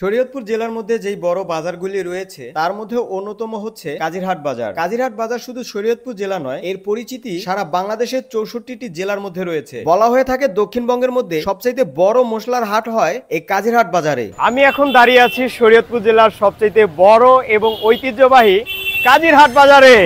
শরীয়তপুর জেলার মধ্যে যেই বড় বাজারগুলি রয়েছে তার মধ্যে অন্যতম হচ্ছে কাজিরহাট বাজার। কাজিরহাট বাজার শুধু শরীয়তপুর জেলা নয়, এর পরিচিতি সারা বাংলাদেশের 64টি জেলার মধ্যে রয়েছে। বলা হয়ে থাকে দক্ষিণবঙ্গের মধ্যে সবচাইতে বড় মশলার হাট হয় এই কাজিরহাট বাজারে। আমি এখন দাঁড়িয়ে আছি শরীয়তপুর জেলার সবচাইতে বড় এবং ঐতিহ্যবাহী কাজিরহাট বাজারে।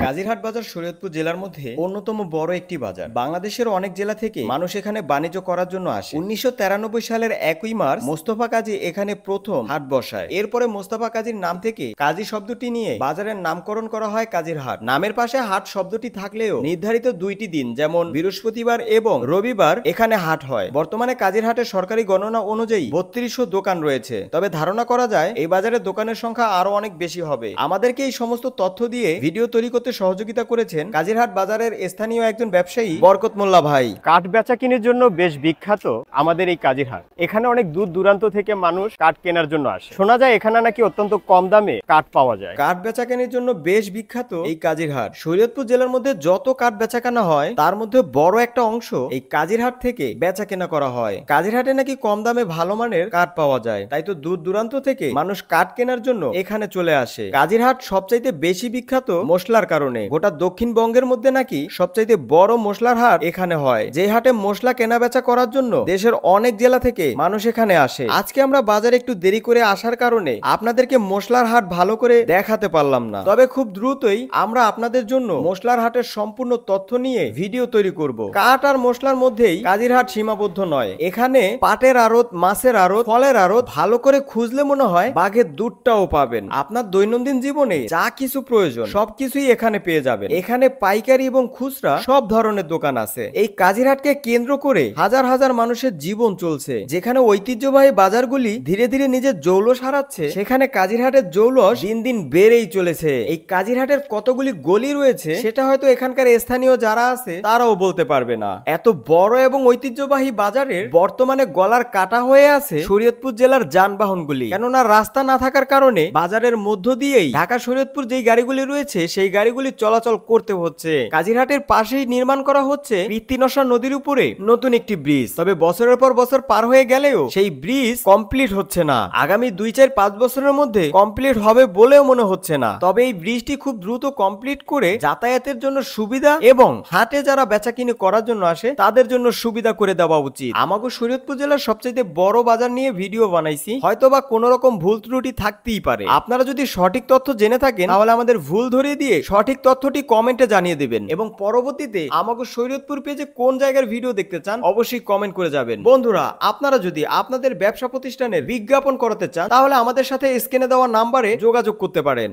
কাজিরহাট বাজার শরীয়তপুর জেলার মধ্যে অন্যতম বড় একটি বাজার। বাংলাদেশের অনেক জেলা থেকে মানুষ এখানে বাণিজ্য করার জন্য আসে। 1993 সালের 1 মার্চ মোস্তফা কাজী এখানে প্রথম হাট বসায়। এরপরে মোস্তফা কাজীর নাম থেকে কাজী শব্দটি নিয়ে বাজারের নামকরণ করা হয় কাজিরহাট। নামের পাশে হাট শব্দটি থাকলেও নির্ধারিত দুইটি দিন যেমন বৃহস্পতিবার এবং রবিবার এখানে হাট হয়। বর্তমানে কাজিরহাটের সরকারি গণনা অনুযায়ী 3200 দোকান রয়েছে, তবে ধারণা করা যায় এই বাজারে দোকানের সংখ্যা আরো অনেক বেশি হবে। আমাদেরকে এই সমস্ত তথ্য দিয়ে ভিডিও তৈরি করতে সহযোগিতা করেছেন কাজিরহাট বাজারের স্থানীয় একজন ব্যবসায়ী বরকত মোল্লা ভাই। কাঠ বেচা কিনের জন্য বেশ বিখ্যাত আমাদের এই কাজিরহাট। এখানে অনেক দূর দূরান্ত থেকে মানুষ কাঠ কেনার জন্য আসে। শোনা যায় এখানে নাকি অত্যন্ত কম দামে কাঠ পাওয়া যায়। কাঠ বেচা কেনার জন্য বেশ বিখ্যাত এই কাজিরহাট। শরীয়তপুর জেলার মধ্যে যত কাঠ বেচা কেনা হয় তার মধ্যে বড় একটা অংশ এই কাজিরহাট থেকে বেচা কেনা করা হয়। কাজিরহাটে নাকি কম দামে ভালো মানের কাঠ পাওয়া যায়, তাই তো দূর দূরান্ত থেকে মানুষ কাঠ কেনার জন্য এখানে চলে আসে। কাজিরহাট সবচাইতে বেশি বিখ্যাত মশলার কারণে। গোটা দক্ষিণবঙ্গের মধ্যে নাকি সবচাইতে বড় মশলার হাট এখানে হয়, যে হাটে মশলা কেনা বেচা করার জন্য দেশের অনেক জেলা থেকে মানুষ এখানে আসে। আজকে আমরা বাজারে একটু দেরি করে আসার কারণে আপনাদেরকে মশলার হাট ভালো করে দেখাতে পারলাম না, তবে খুব দ্রুতই আমরা আপনাদের জন্য মশলার হাটের সম্পূর্ণ তথ্য নিয়ে ভিডিও তৈরি করব। কাঠ আর মশলার মধ্যেই কাজিরহাট সীমাবদ্ধ নয়, এখানে পাটের আড়ত, মাছের আড়ত, ফলের আড়ত, ভালো করে খুঁজলে মনে হয় বাঘের দুধটাও পাবেন। আপনার দৈনন্দিন জীবনে যা কিছু প্রয়োজন সবকিছুই এখানে পেয়ে যাবেন। এখানে পাইকারি এবং খুচরা সব ধরনের দোকান আছে। এই কাজিরহাটকে কেন্দ্র করে হাজার হাজার মানুষের জীবন চলছে। যেখানে ঐতিহ্যবাহী বাজারগুলি ধীরে ধীরে নিজের জৌলস হারাচ্ছে, সেখানে কাজিরহাটের জৌলস দিন দিন বেড়েই চলেছে। এই কাজিরহাটের কতগুলি গলি রয়েছে সেটা হয়তো এখানকার স্থানীয় যারা আছে তারাও বলতে পারবে না। এত বড় এবং ঐতিহ্যবাহী বাজারের বর্তমানে গলার কাটা হয়ে আছে শরীয়তপুর জেলার যানবাহনগুলি। কেননা রাস্তা না থাকার কারণে বাজারের মধ্য দিয়েই ঢাকা শরীয়তপুর যেই গাড়িগুলি রয়েছে সেই গাড়িগুলি চলাচল করতে হচ্ছে। কাজিরহাটের পাশেই নির্মাণ করা হচ্ছে কৃত্তিনসা নদীর উপরে নতুন একটি ব্রিজ, তবে বছরের পর বছর পার হয়ে গেলেও সেই ব্রিজ কমপ্লিট হচ্ছে না। আগামী 2-4-5 বছরের মধ্যে কমপ্লিট হবে বলেও মনে হচ্ছে না। তবে এই ব্রিজটি খুব দ্রুত কমপ্লিট করে যাতায়াতের জন্য সুবিধা এবং হাটে যারা বেচাকিনি করার জন্য আসে তাদের জন্য সুবিধা করে দেওয়া উচিত। আমাগো শরীয়তপুর জেলার সবচেয়ে বড় বাজার নিয়ে ভিডিও বানাইছি, হয়তোবা কোনো রকম ভুল ত্রুটি থাকতেই পারে। আপনারা যদি সঠিক তথ্য জেনে থাকেন তাহলে আমাদের ভুল ধরিয়ে দিয়ে সঠিক তথ্যটি কমেন্টে জানিয়ে দিবেন, এবং পরবর্তীতে আমাকে শরীয়তপুর পেজে কোন জায়গার ভিডিও দেখতে চান অবশ্যই কমেন্ট করে যাবেন। বন্ধুরা, আপনারা যদি আপনাদের ব্যবসা প্রতিষ্ঠানের বিজ্ঞাপন করাতে চান তাহলে আমাদের সাথে স্ক্রিনে দেওয়া নাম্বারে যোগাযোগ করতে পারেন।